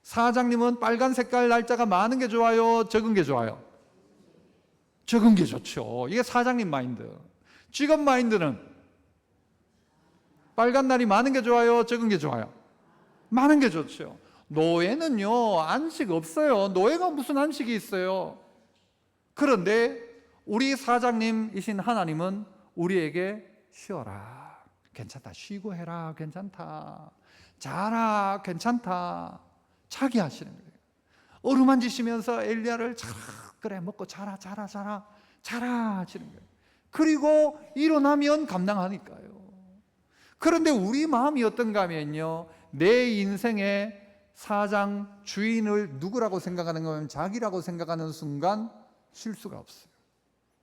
사장님은 빨간 색깔 날짜가 많은 게 좋아요? 적은 게 좋아요? 적은 게 좋죠. 이게 사장님 마인드. 직원 마인드는 빨간 날이 많은 게 좋아요? 적은 게 좋아요? 많은 게 좋죠. 노예는요, 안식 없어요. 노예가 무슨 안식이 있어요? 그런데 우리 사장님이신 하나님은 우리에게 쉬어라, 괜찮다, 쉬고 해라, 괜찮다, 자라, 괜찮다, 자기 하시는 거예요. 어루만지시면서 엘리야를 자라, 그래 먹고 자라 자라 자라 자라 하시는 거예요. 그리고 일어나면 감당하니까요. 그런데 우리 마음이 어떤가 하면요, 내 인생의 사장, 주인을 누구라고 생각하는 거면 자기라고 생각하는 순간 쉴 수가 없어요.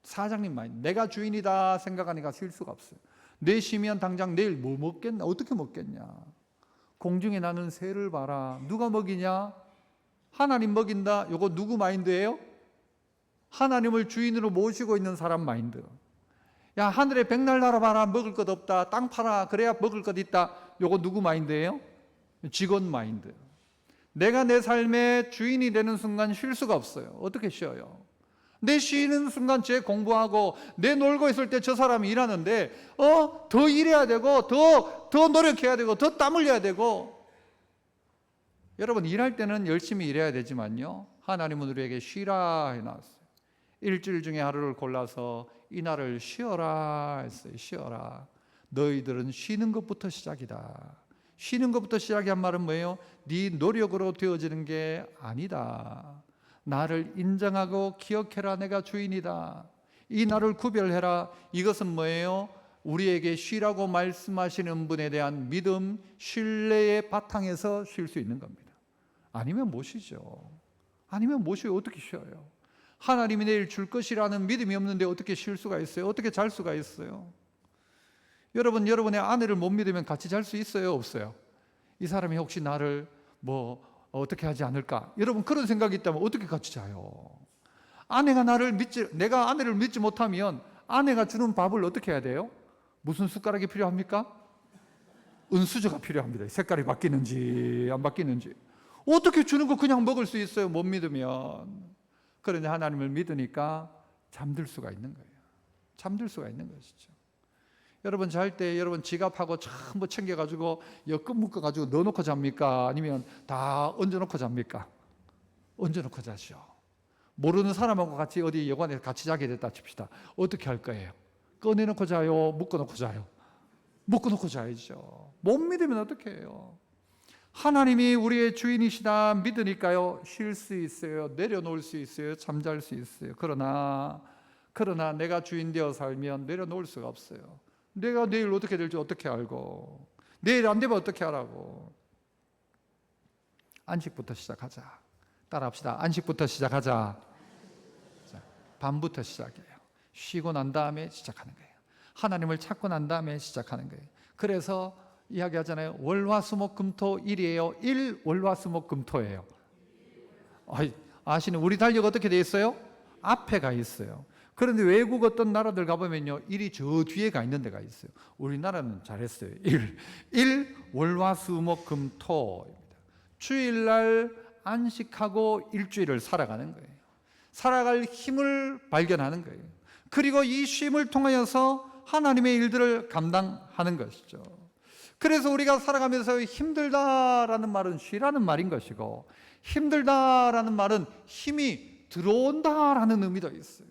사장님 마인드, 내가 주인이다 생각하니까 쉴 수가 없어요. 내 쉬면 당장 내일 뭐 먹겠나, 어떻게 먹겠냐. 공중에 나는 새를 봐라, 누가 먹이냐? 하나님 먹인다. 이거 누구 마인드예요? 하나님을 주인으로 모시고 있는 사람 마인드. 야, 하늘에 백날 날아봐라, 먹을 것 없다. 땅 팔아, 그래야 먹을 것 있다. 이거 누구 마인드예요? 직원 마인드. 내가 내 삶의 주인이 되는 순간 쉴 수가 없어요. 어떻게 쉬어요? 내 쉬는 순간 제 공부하고, 내 놀고 있을 때 저 사람이 일하는데 더 일해야 되고, 더 노력해야 되고, 더 땀 흘려야 되고. 여러분, 일할 때는 열심히 일해야 되지만요, 하나님은 우리에게 쉬라 해놨어요. 일주일 중에 하루를 골라서 이날을 쉬어라 했어요. 쉬어라. 너희들은 쉬는 것부터 시작이다. 쉬는 것부터 시작한 말은 뭐예요? 네 노력으로 되어지는 게 아니다. 나를 인정하고 기억해라. 내가 주인이다. 이 나를 구별해라. 이것은 뭐예요? 우리에게 쉬라고 말씀하시는 분에 대한 믿음, 신뢰의 바탕에서 쉴 수 있는 겁니다. 아니면 못 쉬죠. 아니면 못 쉬어요. 어떻게 쉬어요? 하나님이 내일 줄 것이라는 믿음이 없는데 어떻게 쉴 수가 있어요? 어떻게 잘 수가 있어요? 여러분, 여러분의 아내를 못 믿으면 같이 잘 수 있어요? 없어요? 이 사람이 혹시 나를 어떻게 하지 않을까? 여러분, 그런 생각이 있다면 어떻게 같이 자요? 내가 아내를 믿지 못하면 아내가 주는 밥을 어떻게 해야 돼요? 무슨 숟가락이 필요합니까? 은수저가 필요합니다. 색깔이 바뀌는지 안 바뀌는지. 어떻게 주는 거 그냥 먹을 수 있어요? 못 믿으면. 그런데 하나님을 믿으니까 잠들 수가 있는 거예요. 잠들 수가 있는 것이죠. 여러분, 잘 때 여러분 지갑하고 전부 챙겨가지고 여권 묶어가지고 넣어놓고 잡니까? 아니면 다 얹어놓고 잡니까? 얹어놓고 자죠. 모르는 사람하고 같이 어디 여관에 같이 자게 됐다 칩시다. 어떻게 할 거예요? 꺼내놓고 자요? 묶어놓고 자요? 묶어놓고 자야죠. 못 믿으면 어떻게 해요? 하나님이 우리의 주인이시다 믿으니까요, 쉴 수 있어요. 내려놓을 수 있어요. 잠잘 수 있어요. 그러나 내가 주인 되어 살면 내려놓을 수가 없어요. 내가 내일 어떻게 될지 어떻게 알고, 내일 안 되면 어떻게 하라고. 안식부터 시작하자. 따라합시다. 안식부터 시작하자. 자, 밤부터 시작해요. 쉬고 난 다음에 시작하는 거예요. 하나님을 찾고 난 다음에 시작하는 거예요. 그래서 이야기하잖아요. 월화수목금토 일이에요. 일 월화수목금토예요. 아시는 우리 달력 어떻게 돼 있어요? 앞에 가 있어요. 그런데 외국 어떤 나라들 가보면요, 일이 저 뒤에 가 있는 데가 있어요. 우리나라는 잘했어요. 일 월화수목금토입니다. 주일날 안식하고 일주일을 살아가는 거예요. 살아갈 힘을 발견하는 거예요. 그리고 이 쉼을 통하여서 하나님의 일들을 감당하는 것이죠. 그래서 우리가 살아가면서 힘들다라는 말은 쉬라는 말인 것이고, 힘들다라는 말은 힘이 들어온다라는 의미도 있어요.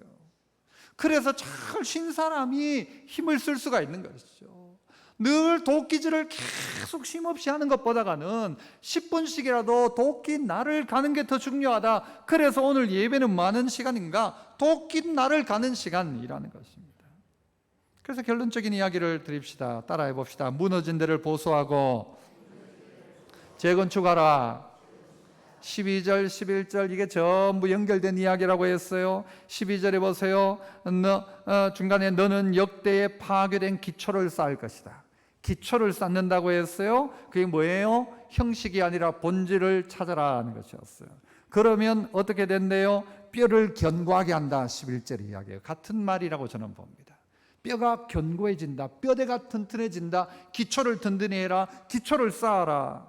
그래서 잘 쉰 사람이 힘을 쓸 수가 있는 것이죠. 늘 도끼질을 계속 쉼없이 하는 것보다는 10분씩이라도 도끼 날을 가는 게 더 중요하다. 그래서 오늘 예배는 많은 시간인가? 도끼 날을 가는 시간이라는 것입니다. 그래서 결론적인 이야기를 드립시다. 따라해 봅시다. 무너진 데를 보수하고 재건축하라. 12절, 11절 이게 전부 연결된 이야기라고 했어요. 12절에 보세요. 중간에 너는 역대에 파괴된 기초를 쌓을 것이다. 기초를 쌓는다고 했어요. 그게 뭐예요? 형식이 아니라 본질을 찾아라 하는 것이었어요. 그러면 어떻게 된대요? 뼈를 견고하게 한다. 11절 이야기예요. 같은 말이라고 저는 봅니다. 뼈가 견고해진다. 뼈대가 튼튼해진다. 기초를 든든히 해라. 기초를 쌓아라.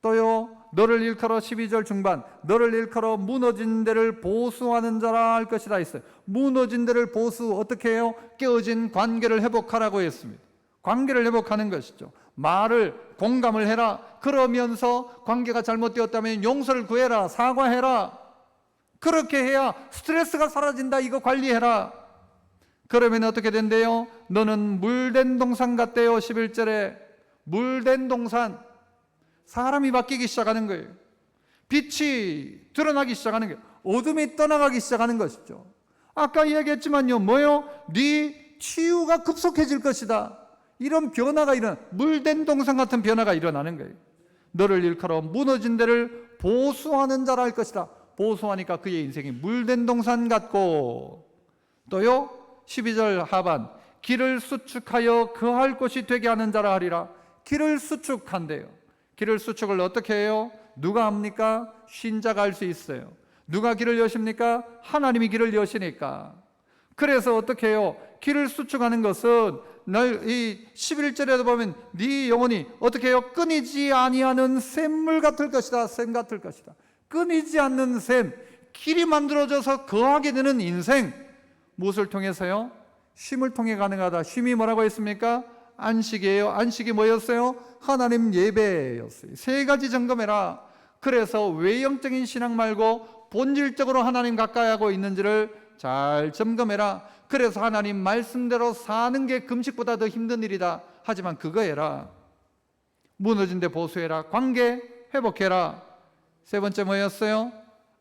또요, 너를 일컬어 12절 중반, 너를 일컬어 무너진 데를 보수하는 자라 할 것이다 있어요. 무너진 데를 보수 어떻게 해요? 깨어진 관계를 회복하라고 했습니다. 관계를 회복하는 것이죠. 말을 공감을 해라. 그러면서 관계가 잘못되었다면 용서를 구해라. 사과해라. 그렇게 해야 스트레스가 사라진다. 이거 관리해라. 그러면 어떻게 된대요? 너는 물된 동산 같대요. 11절에 물된 동산. 사람이 바뀌기 시작하는 거예요. 빛이 드러나기 시작하는 거예요. 어둠이 떠나가기 시작하는 것이죠. 아까 이야기했지만요, 뭐요? 네 치유가 급속해질 것이다. 이런 변화가 물된 동산 같은 변화가 일어나는 거예요. 너를 일컬어 무너진 데를 보수하는 자라 할 것이다. 보수하니까 그의 인생이 물된 동산 같고, 또요 12절 하반, 길을 수축하여 거할 곳이 되게 하는 자라 하리라. 길을 수축한대요. 길을 수축을 어떻게 해요? 누가 합니까? 신자가 할 수 있어요. 누가 길을 여십니까? 하나님이 길을 여시니까. 그래서 어떻게 해요? 길을 수축하는 것은 이 11절에도 보면 네 영혼이 어떻게 해요? 끊이지 아니하는 샘물 같을 것이다. 샘 같을 것이다. 끊이지 않는 샘, 길이 만들어져서 거하게 되는 인생. 무엇을 통해서요? 쉼을 통해 가능하다. 쉼이 뭐라고 했습니까? 안식이에요. 안식이 뭐였어요? 하나님 예배였어요. 세 가지 점검해라. 그래서 외형적인 신앙 말고 본질적으로 하나님 가까이 하고 있는지를 잘 점검해라. 그래서 하나님 말씀대로 사는 게 금식보다 더 힘든 일이다. 하지만 그거 해라. 무너진 데 보수해라. 관계 회복해라. 세 번째 뭐였어요?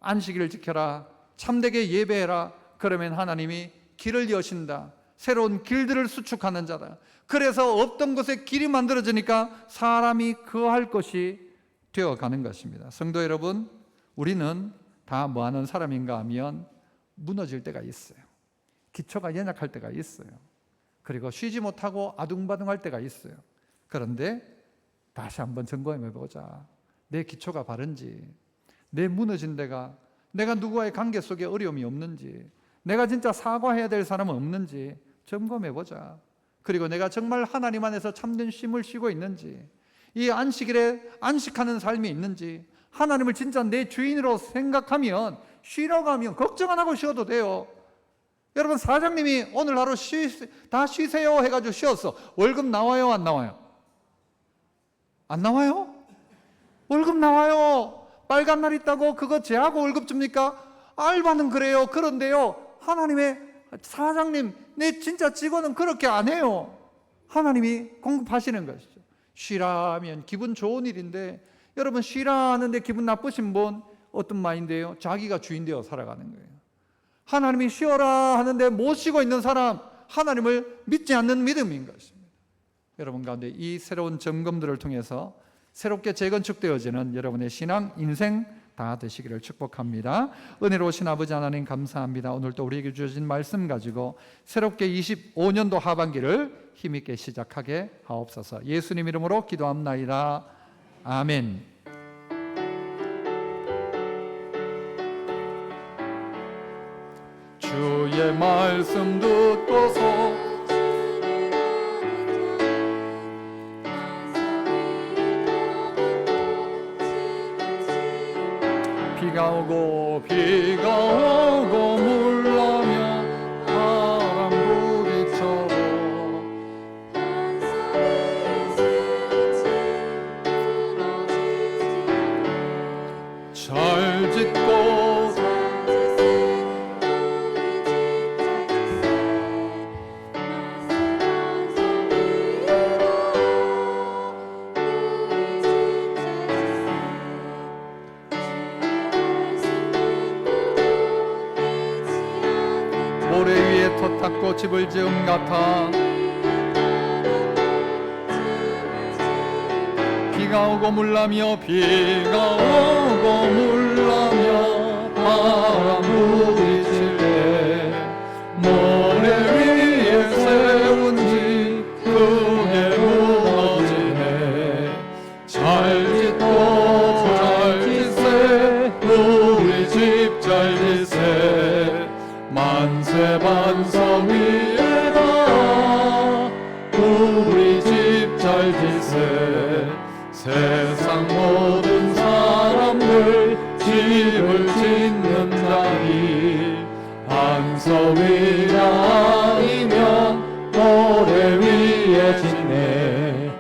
안식일을 지켜라. 참되게 예배해라. 그러면 하나님이 길을 여신다. 새로운 길들을 수축하는 자다. 그래서 없던 곳에 길이 만들어지니까 사람이 거할 것이 되어가는 것입니다. 성도 여러분, 우리는 다 뭐하는 사람인가 하면 무너질 때가 있어요. 기초가 연약할 때가 있어요. 그리고 쉬지 못하고 아둥바둥할 때가 있어요. 그런데 다시 한번 점검해보자. 내 기초가 바른지, 내 무너진 데가 내가 누구와의 관계 속에 어려움이 없는지, 내가 진짜 사과해야 될 사람은 없는지 점검해보자. 그리고 내가 정말 하나님 안에서 참된 쉼을 쉬고 있는지, 이 안식일에 안식하는 삶이 있는지, 하나님을 진짜 내 주인으로 생각하면, 쉬라고 하면 걱정 안 하고 쉬어도 돼요. 여러분, 사장님이 오늘 하루 다 쉬세요 해가지고 쉬었어. 월급 나와요, 안 나와요? 안 나와요? 월급 나와요. 빨간 날 있다고 그거 제하고 월급 줍니까? 알바는 그래요. 그런데요, 하나님의 사장님, 내 진짜 직원은 그렇게 안 해요. 하나님이 공급하시는 것이죠. 쉬라 하면 기분 좋은 일인데, 여러분 쉬라 하는데 기분 나쁘신 분 어떤 마인드예요? 자기가 주인 되어 살아가는 거예요. 하나님이 쉬어라 하는데 못 쉬고 있는 사람, 하나님을 믿지 않는 믿음인 것입니다. 여러분 가운데 이 새로운 점검들을 통해서 새롭게 재건축되어지는 여러분의 신앙, 인생 다 되시기를 축복합니다. 은혜로우신 아버지 하나님 감사합니다. 오늘 또 우리에게 주어진 말씀 가지고 새롭게 25년도 하반기를 힘있게 시작하게 하옵소서. 예수님 이름으로 기도합나이다. 아멘. 주의 말씀 듣고서 비가 오고 물나며 바람 부딪혀도 잘 짓고 집을 지음 같아 비가 오고 물나며 비가 오고 물나며 바람 부딪힐 때 모래 위에 세운 집 크게 무너지네 잘 짓고 잘 짓세 우리 집 잘 짓세 만세 반석 위에다 우리 집 잘 짓세 세상 모든 사람들 집을 짓는 자리 반석 위가 아니면 모래 위에 짓네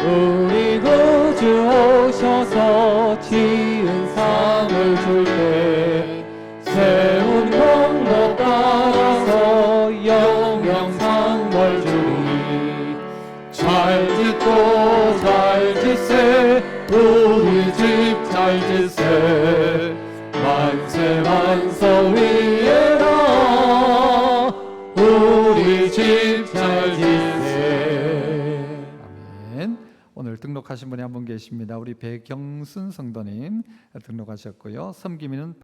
우리 구주 오셔서 지은 상을 줄 때 세운 공로 따라서 영영상 벌 주리 잘 짓고 잘 짓세 우리 집 잘 짓세 만세 반석 위에라 우리 집 잘 짓세. 아멘. 오늘 등록하신 분이 한 분 계십니다. 우리 배경순 성도님 등록하셨고요. 섬기미는